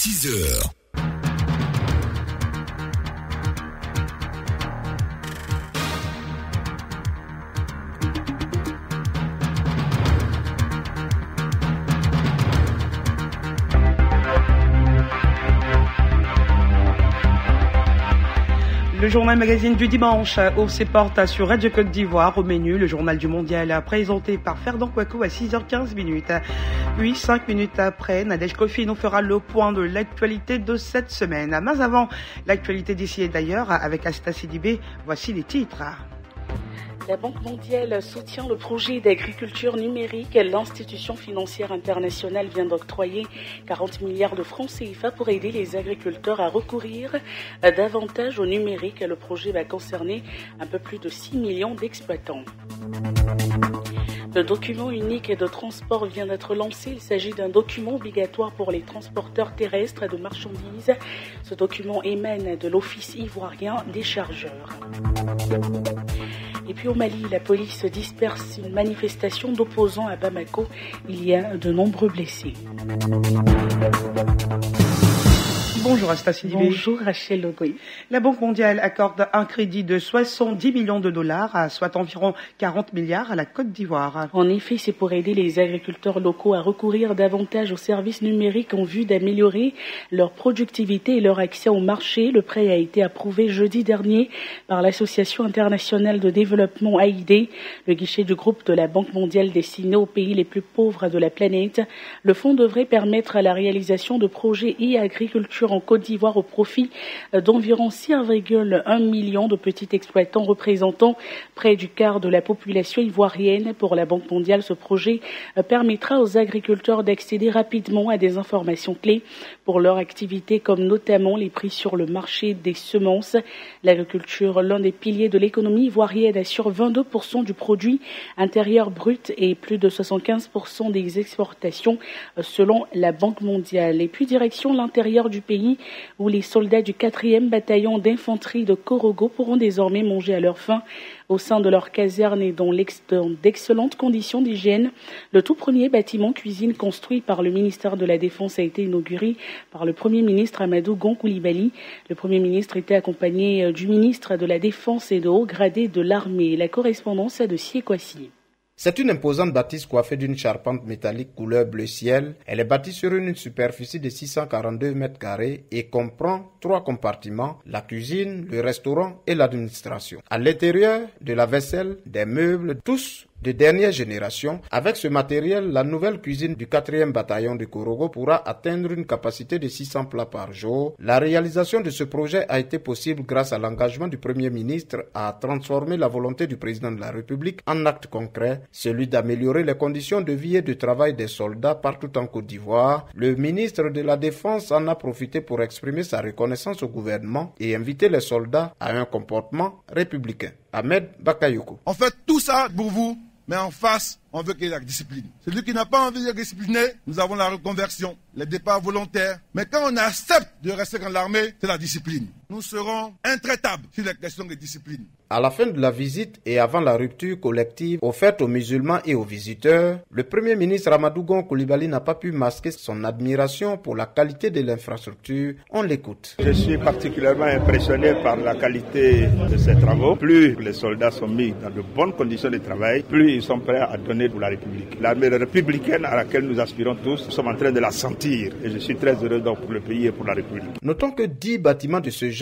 6 heures. Le journal magazine du dimanche au ses portes sur Radio Côte d'Ivoire. Au menu, le journal du mondial présenté par Ferdinand Kouakou à 6h15. Puis, 5 minutes après, Nadège Kofi nous fera le point de l'actualité de cette semaine. Mais avant, l'actualité d'ici et d'ailleurs, avec Asta Sidibé, voici les titres. La Banque mondiale soutient le projet d'agriculture numérique. L'institution financière internationale vient d'octroyer 40 milliards de francs CFA pour aider les agriculteurs à recourir davantage au numérique. Le projet va concerner un peu plus de 6 millions d'exploitants. Le document unique de transport vient d'être lancé. Il s'agit d'un document obligatoire pour les transporteurs terrestres de marchandises. Ce document émane de l'Office ivoirien des chargeurs. Et puis au Mali, la police disperse une manifestation d'opposants à Bamako. Il y a de nombreux blessés. Bonjour Astacie Dibé. Bonjour Rachel Logoy. La Banque mondiale accorde un crédit de 70 millions de dollars, soit environ 40 milliards à la Côte d'Ivoire. En effet, c'est pour aider les agriculteurs locaux à recourir davantage aux services numériques en vue d'améliorer leur productivité et leur accès au marché. Le prêt a été approuvé jeudi dernier par l'Association internationale de développement AID, le guichet du groupe de la Banque mondiale destiné aux pays les plus pauvres de la planète. Le fonds devrait permettre la réalisation de projets e-agriculture en Côte d'Ivoire au profit d'environ 6,1 millions de petits exploitants représentant près du quart de la population ivoirienne. Pour la Banque mondiale, ce projet permettra aux agriculteurs d'accéder rapidement à des informations clés pour leur activité, comme notamment les prix sur le marché des semences. L'agriculture, l'un des piliers de l'économie ivoirienne, assure 22% du produit intérieur brut et plus de 75% des exportations selon la Banque mondiale. Et puis direction l'intérieur du pays, où les soldats du 4e bataillon d'infanterie de Korogo pourront désormais manger à leur faim au sein de leur caserne et dans d'excellentes conditions d'hygiène. Le tout premier bâtiment cuisine construit par le ministère de la Défense a été inauguré par le Premier ministre Amadou Gon Coulibaly. Le Premier ministre était accompagné du ministre de la Défense et de hauts gradés de l'armée. La correspondance est de Siekwasi. C'est une imposante bâtisse coiffée d'une charpente métallique couleur bleu ciel. Elle est bâtie sur une superficie de 642 mètres carrés et comprend 3 compartiments, la cuisine, le restaurant et l'administration. À l'intérieur, de la vaisselle, des meubles, tous de dernière génération. Avec ce matériel, la nouvelle cuisine du 4e bataillon de Korogo pourra atteindre une capacité de 600 plats par jour. La réalisation de ce projet a été possible grâce à l'engagement du Premier ministre à transformer la volonté du président de la République en acte concret, celui d'améliorer les conditions de vie et de travail des soldats partout en Côte d'Ivoire. Le ministre de la Défense en a profité pour exprimer sa reconnaissance au gouvernement et inviter les soldats à un comportement républicain. Ahmed Bakayoko. On fait tout ça pour vous, mais en face, on veut qu'il y ait la discipline. Celui qui n'a pas envie d'être discipliné, nous avons la reconversion, les départs volontaires. Mais quand on accepte de rester dans l'armée, c'est la discipline. Nous serons intraitables sur les questions de discipline. À la fin de la visite et avant la rupture collective offerte aux musulmans et aux visiteurs, le Premier ministre Amadou Gon Coulibaly n'a pas pu masquer son admiration pour la qualité de l'infrastructure. On l'écoute. Je suis particulièrement impressionné par la qualité de ces travaux. Plus les soldats sont mis dans de bonnes conditions de travail, plus ils sont prêts à donner pour la République. L'armée républicaine à laquelle nous aspirons tous, nous sommes en train de la sentir. Et je suis très heureux donc pour le pays et pour la République. Notons que 10 bâtiments de ce genre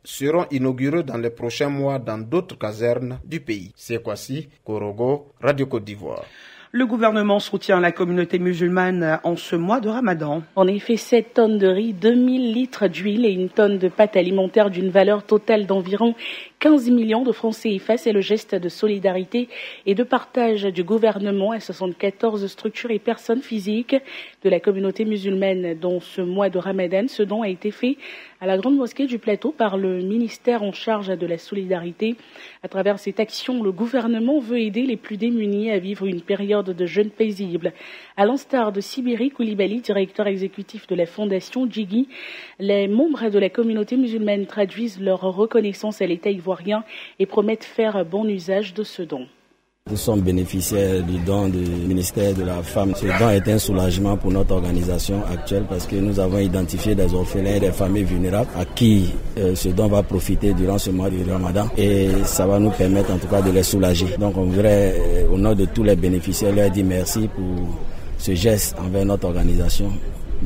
seront inaugurés dans les prochains mois dans d'autres casernes du pays. C'est Kwasi, Korogo, Radio Côte d'Ivoire. Le gouvernement soutient la communauté musulmane en ce mois de Ramadan. En effet, 7 tonnes de riz, 2000 litres d'huile et une tonne de pâte alimentaire d'une valeur totale d'environ 15 millions de francs CFA. C'est le geste de solidarité et de partage du gouvernement à 74 structures et personnes physiques de la communauté musulmane dans ce mois de Ramadan. Ce don a été fait à la Grande Mosquée du Plateau par le ministère en charge de la solidarité. À travers cette action, le gouvernement veut aider les plus démunis à vivre une période de jeûne paisible. À l'instar de Sibiri Coulibaly, directeur exécutif de la fondation Djigui, les membres de la communauté musulmane traduisent leur reconnaissance à l'État ivoirien et promettent faire bon usage de ce don. Nous sommes bénéficiaires du don du ministère de la Femme. Ce don est un soulagement pour notre organisation actuelle parce que nous avons identifié des orphelins et des familles vulnérables à qui ce don va profiter durant ce mois du Ramadan et ça va nous permettre en tout cas de les soulager. Donc on voudrait, au nom de tous les bénéficiaires, leur dire merci pour ce geste envers notre organisation.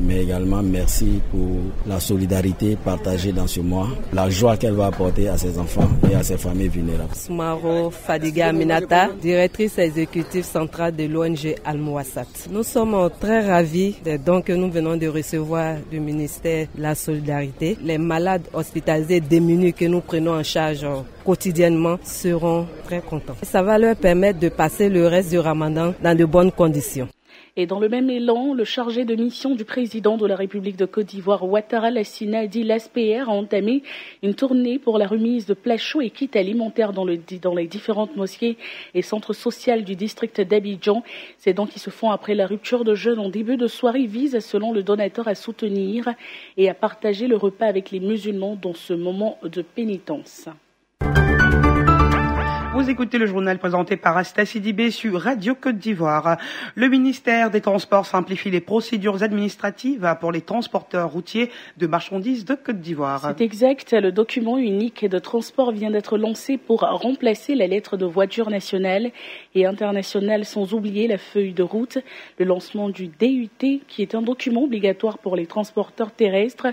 Mais également merci pour la solidarité partagée dans ce mois, la joie qu'elle va apporter à ses enfants et à ses familles vulnérables. Soumaro Fadiga Aminata, directrice exécutive centrale de l'ONG Al-Mouassat. Nous sommes très ravis des dons que nous venons de recevoir du ministère de la Solidarité. Les malades hospitalisés démunis que nous prenons en charge quotidiennement seront très contents. Ça va leur permettre de passer le reste du Ramadan dans de bonnes conditions. Et dans le même élan, le chargé de mission du président de la République de Côte d'Ivoire, Ouattara Lassina, dit l'ASPR a entamé une tournée pour la remise de plats chauds et kits alimentaires dans les différentes mosquées et centres sociaux du district d'Abidjan. Ces dons qui se font après la rupture de jeûne en début de soirée visent, selon le donateur, à soutenir et à partager le repas avec les musulmans dans ce moment de pénitence. Vous écoutez le journal présenté par Asta Sidibé sur Radio Côte d'Ivoire. Le ministère des Transports simplifie les procédures administratives pour les transporteurs routiers de marchandises de Côte d'Ivoire. C'est exact. Le document unique de transport vient d'être lancé pour remplacer la lettre de voiture nationale et internationale, sans oublier la feuille de route. Le lancement du DUT, qui est un document obligatoire pour les transporteurs terrestres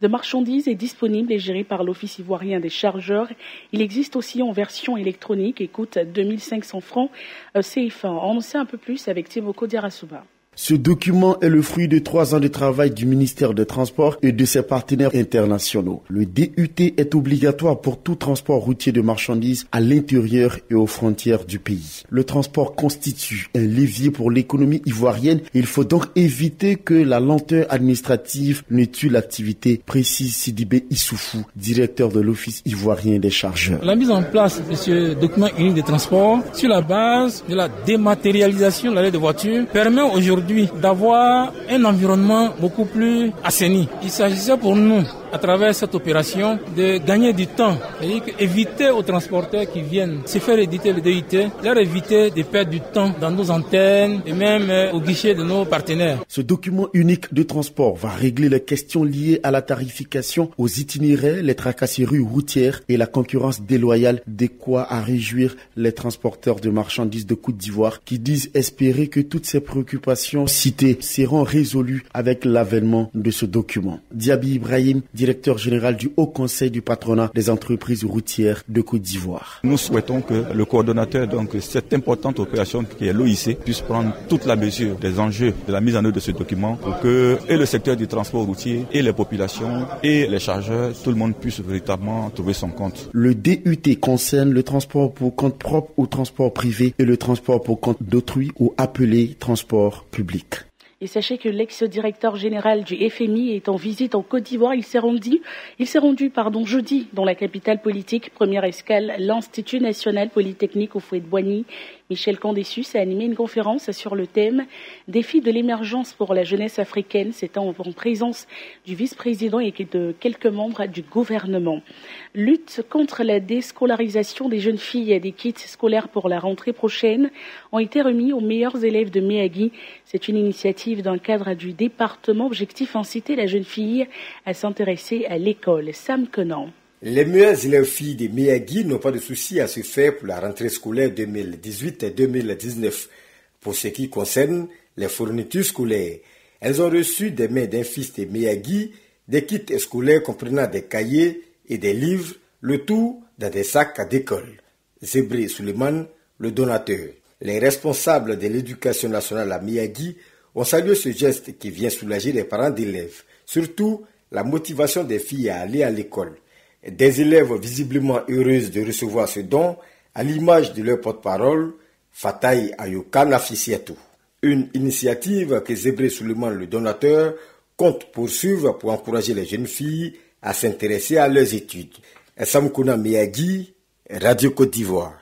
de marchandises, est disponible et géré par l'Office ivoirien des chargeurs. Il existe aussi en version électronique et coûte 2500 francs CFA. On en sait un peu plus avec Timoko Diarasuba. Ce document est le fruit de 3 ans de travail du ministère des Transports et de ses partenaires internationaux. Le DUT est obligatoire pour tout transport routier de marchandises à l'intérieur et aux frontières du pays. Le transport constitue un levier pour l'économie ivoirienne. Il faut donc éviter que la lenteur administrative ne tue l'activité, précise Sidibé Issoufou, directeur de l'Office ivoirien des chargeurs. La mise en place de ce document unique de transport sur la base de la dématérialisation de la lettre de voiture permet aujourd'hui d'avoir un environnement beaucoup plus assaini. Il s'agissait pour nous, à travers cette opération, de gagner du temps, c'est-à-dire éviter aux transporteurs qui viennent se faire éditer le DUT, leur éviter de perdre du temps dans nos antennes et même au guichet de nos partenaires. Ce document unique de transport va régler les questions liées à la tarification, aux itinéraires, les tracasseries routières et la concurrence déloyale, de quoi à réjouir les transporteurs de marchandises de Côte d'Ivoire qui disent espérer que toutes ces préoccupations citées seront résolues avec l'avènement de ce document. Diaby Ibrahim, directeur général du Haut Conseil du patronat des entreprises routières de Côte d'Ivoire. Nous souhaitons que le coordonnateur de cette importante opération qui est l'OIC puisse prendre toute la mesure des enjeux de la mise en œuvre de ce document pour que et le secteur du transport routier et les populations et les chargeurs, tout le monde puisse véritablement trouver son compte. Le DUT concerne le transport pour compte propre ou transport privé et le transport pour compte d'autrui ou appelé transport public. Et sachez que l'ex-directeur général du FMI est en visite en Côte d'Ivoire. Il s'est rendu jeudi dans la capitale politique. Première escale, l'Institut national polytechnique au Fouet-de-Boigny. Michel Candessus a animé une conférence sur le thème « Défi de l'émergence pour la jeunesse africaine ». C'était en présence du vice-président et de quelques membres du gouvernement. Lutte contre la déscolarisation des jeunes filles. Des kits scolaires pour la rentrée prochaine ont été remis aux meilleurs élèves de Méagui. C'est une initiative dans le cadre du département. Objectif, inciter la jeune fille à s'intéresser à l'école. Sam Conan. Les meilleures élèves filles de Méagui n'ont pas de souci à se faire pour la rentrée scolaire 2018 et 2019. Pour ce qui concerne les fournitures scolaires, elles ont reçu des mains d'un fils de Méagui des kits scolaires comprenant des cahiers et des livres, le tout dans des sacs d'école. Zébré Suleiman, le donateur. Les responsables de l'éducation nationale à Méagui ont salué ce geste qui vient soulager les parents d'élèves, surtout la motivation des filles à aller à l'école. Des élèves visiblement heureuses de recevoir ce don, à l'image de leur porte-parole, Fataï Ayokan Afisiatou. Une initiative que Zébré Suleiman, le donateur, compte poursuivre pour encourager les jeunes filles à s'intéresser à leurs études. Samkouna Méagui, Radio Côte d'Ivoire.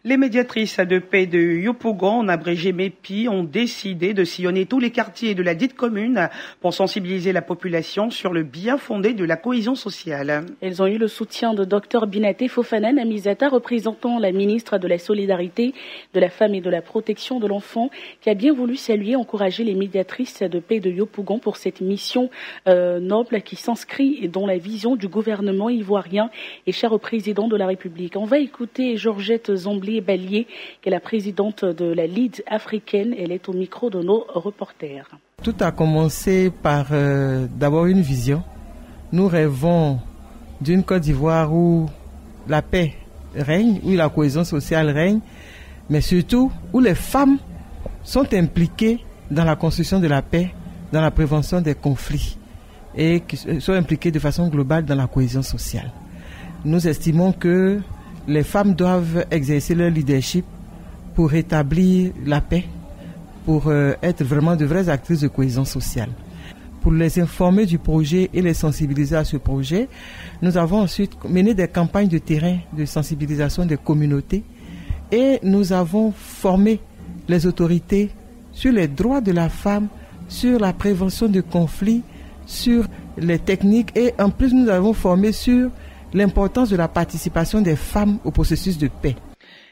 Les médiatrices de paix de Yopougon, en abrégé MEPI, ont décidé de sillonner tous les quartiers de la dite commune pour sensibiliser la population sur le bien fondé de la cohésion sociale. Elles ont eu le soutien de Dr Binaté Fofanen Amizata, représentant la ministre de la Solidarité, de la Femme et de la Protection de l'Enfant, qui a bien voulu saluer et encourager les médiatrices de paix de Yopougon pour cette mission noble qui s'inscrit dans la vision du gouvernement ivoirien et cher au président de la République. On va écouter Georgette Zamblier-Ballier, qui est la présidente de la Ligue africaine. Elle est au micro de nos reporters. Tout a commencé par d'abord une vision. Nous rêvons d'une Côte d'Ivoire où la paix règne, où la cohésion sociale règne, mais surtout où les femmes sont impliquées dans la construction de la paix, dans la prévention des conflits et qui sont impliquées de façon globale dans la cohésion sociale. Nous estimons que les femmes doivent exercer leur leadership pour rétablir la paix, pour être vraiment de vraies actrices de cohésion sociale. Pour les informer du projet et les sensibiliser à ce projet, nous avons ensuite mené des campagnes de terrain de sensibilisation des communautés et nous avons formé les autorités sur les droits de la femme, sur la prévention de conflits, sur les techniques et en plus nous avons formé sur l'importance de la participation des femmes au processus de paix.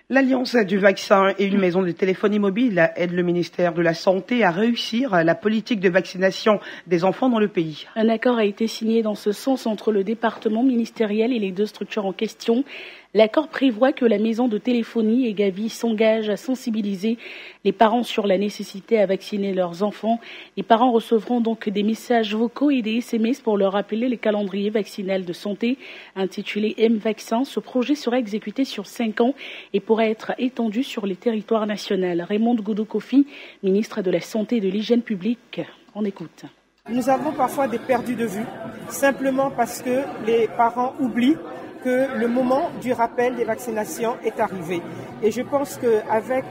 L'Alliance du vaccin et une maison de téléphonie mobile aide le ministère de la Santé à réussir la politique de vaccination des enfants dans le pays. Un accord a été signé dans ce sens entre le département ministériel et les deux structures en question. L'accord prévoit que la maison de téléphonie et Gavi s'engage à sensibiliser les parents sur la nécessité à vacciner leurs enfants. Les parents recevront donc des messages vocaux et des SMS pour leur rappeler les calendriers vaccinal de santé intitulé M-Vaccin. Ce projet sera exécuté sur 5 ans et pourra être étendu sur les territoires nationaux. Raymond Goudou-Kofi, ministre de la Santé et de l'Hygiène publique, on écoute. Nous avons parfois des perdus de vue, simplement parce que les parents oublient que le moment du rappel des vaccinations est arrivé. Et je pense qu'avec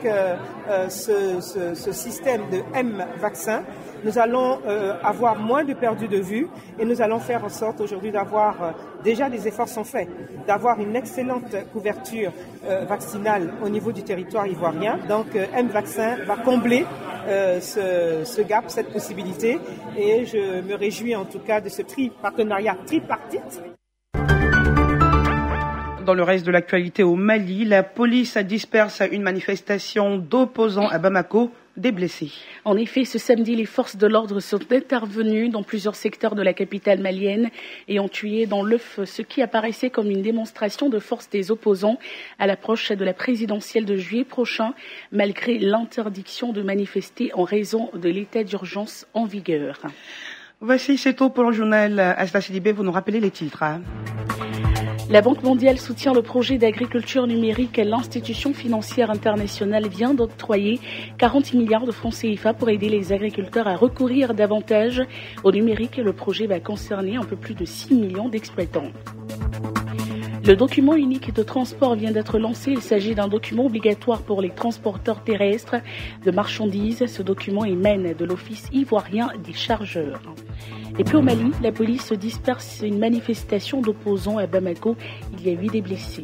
ce système de M-Vaccin, nous allons avoir moins de perdus de vue et nous allons faire en sorte aujourd'hui d'avoir, déjà des efforts sont faits, d'avoir une excellente couverture vaccinale au niveau du territoire ivoirien. Donc M-Vaccin va combler ce gap, cette possibilité et je me réjouis en tout cas de ce partenariat tripartite. Dans le reste de l'actualité au Mali, la police disperse une manifestation d'opposants à Bamako, des blessés. En effet, ce samedi, les forces de l'ordre sont intervenues dans plusieurs secteurs de la capitale malienne et ont tué dans l'œuf ce qui apparaissait comme une démonstration de force des opposants à l'approche de la présidentielle de juillet prochain, malgré l'interdiction de manifester en raison de l'état d'urgence en vigueur. Voici, c'est tout pour le journal. Asta Sidibé, vous nous rappelez les titres. La Banque mondiale soutient le projet d'agriculture numérique. L'institution financière internationale vient d'octroyer 40 milliards de francs CFA pour aider les agriculteurs à recourir davantage au numérique. Le projet va concerner un peu plus de 6 millions d'exploitants. Le document unique de transport vient d'être lancé. Il s'agit d'un document obligatoire pour les transporteurs terrestres de marchandises. Ce document émane de l'Office ivoirien des chargeurs. Et puis au Mali, la police disperse une manifestation d'opposants à Bamako. Il y a 8 des blessés.